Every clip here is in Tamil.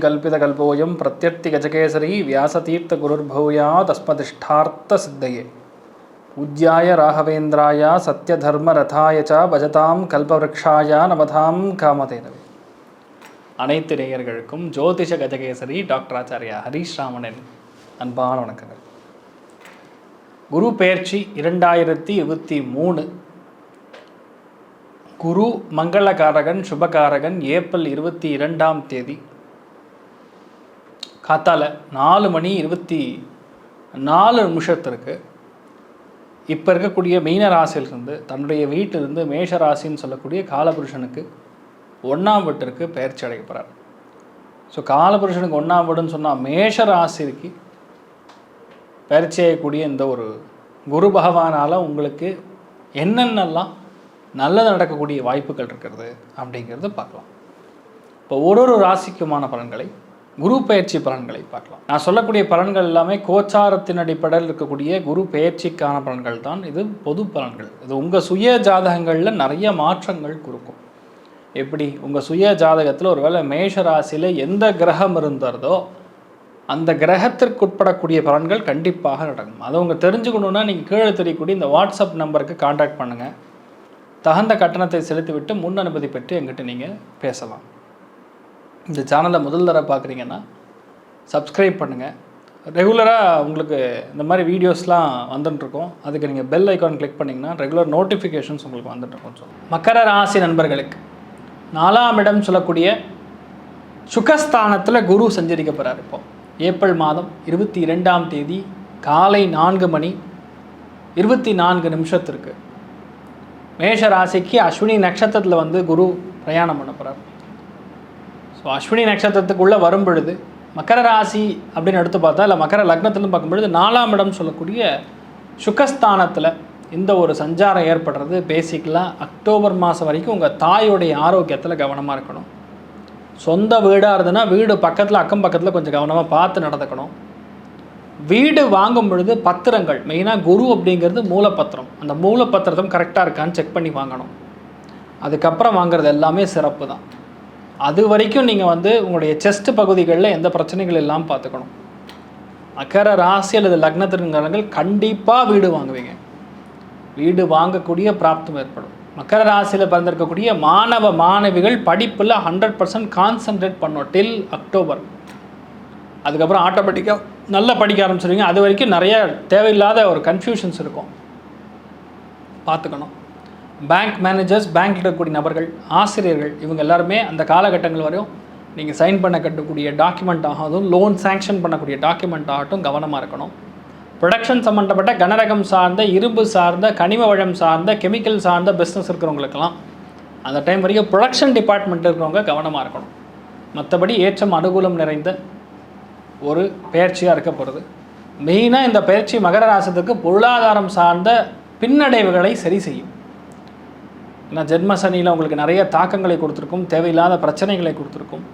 கல்பிதகல்போயம் பிரத்யர்த்தி கஜகேசரி வியாசதீர்த்த குருர்பூயா தஸ்மதிஷ்டார்த்த சித்தையே பூஜ்யாய ராகவேந்திராய சத்யதர்ம ரதாய ச பஜதாம் கல்பவ்ருக்ஷாய நமதாம் காமதேனவே. அனைத்து நேயர்களுக்கும் ஜோதிஷ கஜகேசரி டாக்டர் ஆச்சாரியா ஹரீஷ் ராமனின் அன்பான வணக்கங்கள். குரு பெயர்ச்சி 2023. குரு மங்களகாரகன் சுபகாரகன். ஏப்ரல் 22ஆம் தேதி காத்தால 4:24 இப்போ இருக்கக்கூடிய மீன ராசியிலிருந்து தன்னுடைய வீட்டிலிருந்து மேஷ ராசின்னு சொல்லக்கூடிய காலபுருஷனுக்கு 1ஆம் வீட்டிற்கு பெயர்ச்சி அடைய போகிறார். ஸோ காலபுருஷனுக்கு 1ஆம் வீடுன்னு சொன்னால் மேஷ ராசிக்கு பெயர்ச்சி அடையக்கூடிய இந்த ஒரு குரு பகவானால் உங்களுக்கு என்னென்னலாம் நல்லது நடக்கக்கூடிய வாய்ப்புகள் இருக்கிறது அப்படிங்கிறது பார்க்கலாம். இப்போ ஒரு ராசிக்குமான பலன்களை, குரு பெயர்ச்சி பலன்களை பார்க்கலாம். நான் சொல்லக்கூடிய பலன்கள் எல்லாமே கோச்சாரத்தின் அடிப்படையில் இருக்கக்கூடிய குரு பெயர்ச்சிக்கான பலன்கள் தான். இது பொது பலன்கள். இது உங்கள் சுய ஜாதகங்களில் நிறைய மாற்றங்கள் கொடுக்கும். எப்படி உங்கள் சுய ஜாதகத்தில் ஒருவேளை மேஷ ராசியில் எந்த கிரகம் இருந்ததோ அந்த கிரகத்திற்கு உட்படக்கூடிய பலன்கள் கண்டிப்பாக நடக்கும். அதை உங்கள் தெரிஞ்சுக்கணுன்னா நீங்கள் கீழே தெரியக்கூடிய இந்த வாட்ஸ்அப் நம்பருக்கு கான்டாக்ட் பண்ணுங்கள். தகுந்த கட்டணத்தை செலுத்திவிட்டு முன் அனுமதி பெற்று எங்கிட்ட நீங்கள் பேசலாம். இந்த சேனலை முதல் தடவை பார்க்குறீங்கன்னா சப்ஸ்கிரைப் பண்ணுங்கள். ரெகுலராக உங்களுக்கு இந்த மாதிரி வீடியோஸ்லாம் வந்துட்டுருக்கோம். அதுக்கு நீங்கள் பெல் ஐக்கான் கிளிக் பண்ணிங்கன்னா ரெகுலர் நோட்டிஃபிகேஷன்ஸ் உங்களுக்கு வந்துட்டுருக்கோம். மக்கர ராசி நண்பர்களுக்கு 4ஆம் இடம் சொல்லக்கூடிய சுகஸ்தானத்தில் குரு சஞ்சரிக்க போகிறார். இப்போ ஏப்ரல் மாதம் 22ஆம் தேதி காலை 4:24 மேஷ ராசிக்கு அஸ்வினி நட்சத்திரத்தில் வந்து குரு பிரயாணம் பண்ண போகிறார். ஸோ அஸ்வினி நட்சத்திரத்துக்குள்ளே வரும் பொழுது மக்கர ராசி அப்படின்னு எடுத்து பார்த்தா, இல்லை மக்கர லக்னத்துலேருந்து பார்க்கும்பொழுது 4ஆம் இடம் சொல்லக்கூடிய சுகஸ்தானத்தில் இந்த ஒரு சஞ்சாரம் ஏற்படுறது. பேசிக்கலாக அக்டோபர் மாதம் வரைக்கும் உங்கள் தாயோடைய ஆரோக்கியத்தில் கவனமாக இருக்கணும். சொந்த வீடாக இருந்ததுன்னா வீடு பக்கத்தில் அக்கம் பக்கத்தில் கொஞ்சம் கவனமாக பார்த்து நடந்துக்கணும். வீடு வாங்கும் பொழுது பத்திரங்கள், மெயினாக குரு அப்படிங்கிறது மூலப்பத்திரம், அந்த மூலப்பத்திரத்தும் கரெக்டாக இருக்கான்னு செக் பண்ணி வாங்கணும். அதுக்கப்புறம் வாங்குறது எல்லாமே சிறப்பு தான். அது வரைக்கும் நீங்கள் வந்து உங்களுடைய செஸ்ட் பகுதிகளில் எந்த பிரச்சனைகள் இல்லாமல் பார்த்துக்கணும். மக்கர ராசி அல்லது லக்னத்திற்கு கண்டிப்பாக வீடு வாங்குவீங்க. வீடு வாங்கக்கூடிய பிராப்தம் ஏற்படும். மக்கர ராசியில் பிறந்திருக்கக்கூடிய மாணவ மாணவிகள் படிப்பில் 100% கான்சன்ட்ரேட் பண்ணோம் டில் அக்டோபர். அதுக்கப்புறம் ஆட்டோமேட்டிக்காக நல்லா படிக்க ஆரம்பிச்சிருவீங்க. அது வரைக்கும் நிறைய தேவையில்லாத ஒரு கன்ஃபியூஷன்ஸ் இருக்கும், பார்த்துக்கணும். பேங்க் மேனேஜர்ஸ், பேங்க்கில் இருக்கக்கூடிய நபர்கள், ஆசிரியர்கள், இவங்க எல்லாருமே அந்த காலகட்டங்கள் வரையும் நீங்கள் சைன் பண்ண கட்டக்கூடிய டாக்குமெண்ட் ஆகட்டும், லோன் சேங்ஷன் பண்ணக்கூடிய டாக்குமெண்ட் ஆகட்டும் கவனமாக இருக்கணும். ப்ரொடக்ஷன் சம்மந்தப்பட்ட கனரகம் சார்ந்த, இரும்பு சார்ந்த, கனிம வளம் சார்ந்த, கெமிக்கல் சார்ந்த பிஸ்னஸ் இருக்கிறவங்களுக்கெல்லாம் அந்த டைம் வரைக்கும் ப்ரொடக்ஷன் டிபார்ட்மெண்ட் இருக்கிறவங்க கவனமாக இருக்கணும். மற்றபடி ஏற்றம் அனுகூலம் நிறைந்த ஒரு பயிற்சியாக இருக்க போகிறது. மெயினாக இந்த பயிற்சி மகர ராசிக்கு பொருளாதாரம் சார்ந்த பின்னடைவுகளை சரி செய்யும். ஏன்னா ஜென்ம சனியில் உங்களுக்கு நிறைய தாக்கங்களை கொடுத்துருக்கும், தேவையில்லாத பிரச்சனைகளை கொடுத்துருக்கும்.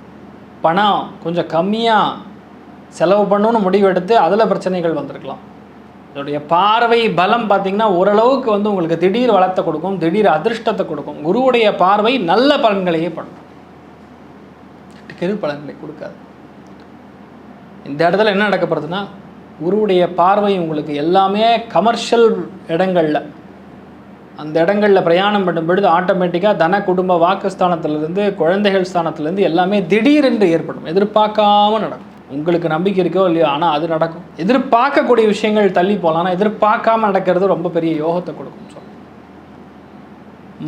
பணம் கொஞ்சம் கம்மியாக செலவு பண்ணணும்னு முடிவெடுத்து அதில் பிரச்சனைகள் வந்திருக்கலாம். இதோடைய பார்வை பலம் பார்த்திங்கன்னா ஓரளவுக்கு வந்து உங்களுக்கு திடீர் வளத்தை கொடுக்கும், திடீர் அதிர்ஷ்டத்தை கொடுக்கும். குருவுடைய பார்வை நல்ல பலன்களையே பண்ணும், கெடு பலன்களை கொடுக்காது. இந்த இடத்துல என்ன நடக்கப்படுதுன்னா, குருவுடைய பார்வை உங்களுக்கு எல்லாமே கமர்ஷியல் இடங்களில், அந்த இடங்களில் பிரயாணம் பண்ணும் பொழுது ஆட்டோமேட்டிக்காக தன குடும்ப வாக்குஸ்தானத்திலேருந்து, குழந்தைகள் ஸ்தானத்திலேருந்து எல்லாமே திடீரென்று ஏற்படும். எதிர்பார்க்காம நடக்கும். உங்களுக்கு நம்பிக்கை இருக்கோ இல்லையோ, ஆனால் அது நடக்கும். எதிர்பார்க்கக்கூடிய விஷயங்கள் தள்ளி போகலாம், ஆனால் எதிர்பார்க்காம நடக்கிறது ரொம்ப பெரிய யோகத்தை கொடுக்கும். சொல்ல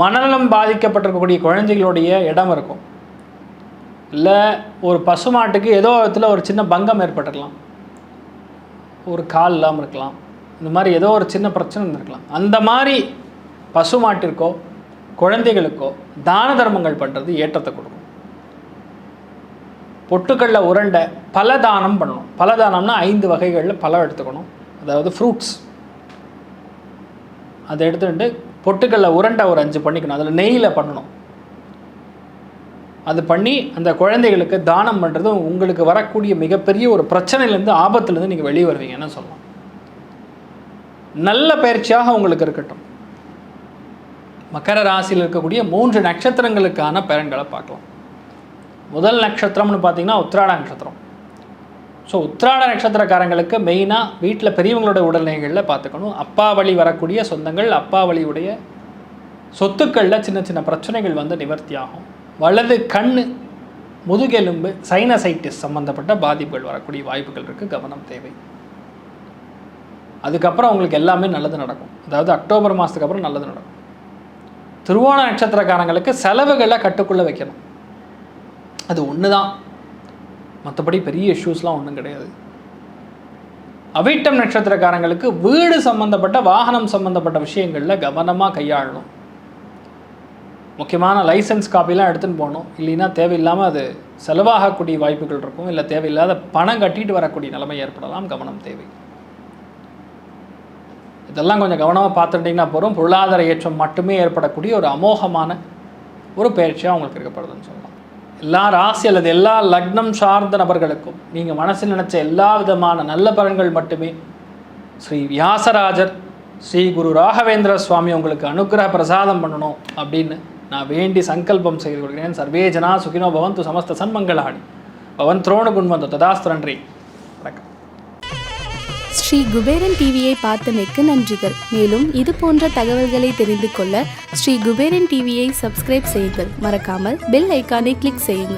மனநலம் பாதிக்கப்பட்டிருக்கக்கூடிய குழந்தைகளுடைய இடம் இருக்கும், இல்லை ஒரு பசுமாட்டுக்கு ஏதோ விதத்தில் ஒரு சின்ன பங்கம் ஏற்பட்டுருக்கலாம், ஒரு கால் இல்லாமல் இருக்கலாம், இந்த மாதிரி ஏதோ ஒரு சின்ன பிரச்சனை இருந்திருக்கலாம். அந்த மாதிரி பசுமாட்டிற்கோ குழந்தைகளுக்கோ தான தர்மங்கள் பண்ணுறது ஏற்றத்தை கொடுக்கும். பொட்டுக்களில் உருண்டை பலதானம் பண்ணணும். பலதானம்னா 5 வகைகளில் பழம் எடுத்துக்கணும், அதாவது ஃப்ரூட்ஸ். அதை எடுத்துக்கிட்டு பொட்டுக்களில் உருண்டை ஒரு 5 பண்ணிக்கணும், அதில் நெய்யில் பண்ணணும். அது பண்ணி அந்த குழந்தைகளுக்கு தானம் பண்ணுறது உங்களுக்கு வரக்கூடிய மிகப்பெரிய ஒரு பிரச்சனையிலேருந்து, ஆபத்துலேருந்து நீங்கள் வெளியே வருவீங்கன்னு சொல்லலாம். நல்ல பயிற்சியாக உங்களுக்கு இருக்கட்டும். மகர ராசியில் இருக்கக்கூடிய 3 நட்சத்திரங்களுக்கான பலன்களை பார்க்கலாம். முதல் நட்சத்திரம்னு பார்த்தீங்கன்னா உத்திராட நட்சத்திரம். ஸோ உத்திராட நட்சத்திரக்காரங்களுக்கு மெயினாக வீட்டில் பெரியவங்களோட உடல்நிலைகளில் பார்த்துக்கணும். அப்பா வழி வரக்கூடிய சொந்தங்கள், அப்பா வழியுடைய சொத்துக்களில் சின்ன சின்ன பிரச்சனைகள் வந்து நிவர்த்தி ஆகும். வலது கண், முதுகெலும்பு, சைனசைட்டிஸ் சம்மந்தப்பட்ட பாதிப்புகள் வரக்கூடிய வாய்ப்புகள் இருக்குது, கவனம் தேவை. அதுக்கப்புறம் உங்களுக்கு எல்லாமே நல்லது நடக்கும். அதாவது அக்டோபர் மாதத்துக்கு அப்புறம் நல்லது நடக்கும். திருவோண நட்சத்திரக்காரங்களுக்கு செலவுகளை கட்டுக்குள்ளே வைக்கணும். அது ஒன்று தான், மற்றபடி பெரிய இஷ்யூஸ்லாம் ஒன்றும் கிடையாது. அவிட்டம் நட்சத்திரக்காரங்களுக்கு வீடு சம்மந்தப்பட்ட, வாகனம் சம்மந்தப்பட்ட விஷயங்களில் கவனமாக கையாளணும். முக்கியமான லைசன்ஸ் காப்பிலாம் எடுத்துன்னு போகணும். இல்லைன்னா தேவையில்லாமல் அது செலவாகக்கூடிய வாய்ப்புகள் இருக்கும். இல்லை தேவையில்லாத பணம் கட்டிட்டு வரக்கூடிய நிலைமை ஏற்படலாம், கவனம் தேவை. இதெல்லாம் கொஞ்சம் கவனமாக பார்த்துட்டிங்கன்னா போகிறோம். பொருளாதார ஏற்றம் மட்டுமே ஏற்படக்கூடிய ஒரு அமோகமான ஒரு பயிற்சியாக உங்களுக்கு இருக்கப்படுதுன்னு சொல்லலாம். எல்லா ராசி அல்லது எல்லா லக்னம் சார்ந்த நபர்களுக்கும் நீங்கள் மனசில் நினச்ச எல்லா விதமான நல்ல பலன்கள் மட்டுமே ஸ்ரீ வியாசராஜர், ஸ்ரீ குரு ராகவேந்திர சுவாமி உங்களுக்கு அனுகிரக பிரசாதம் பண்ணணும் அப்படின்னு நான் வேண்டி சங்கல்பம் செய்து கொள்கிறேன். சர்வே ஜனா சுகினோ பவந்து, சமஸ்த சன்மங்களாணி பவன் திரோணு குண்வந்தோ ததாஸ்து. நன்றி, வணக்கம். ஸ்ரீ குபேரன் டிவியை பார்த்தமைக்கு நன்றிகள். மேலும் இது போன்ற தகவல்களை தெரிந்து கொள்ள ஸ்ரீ குபேரன் டிவியை சப்ஸ்கிரைப் செய்யுங்கள். மறக்காமல் பெல் ஐக்கானை கிளிக் செய்யுங்கள்.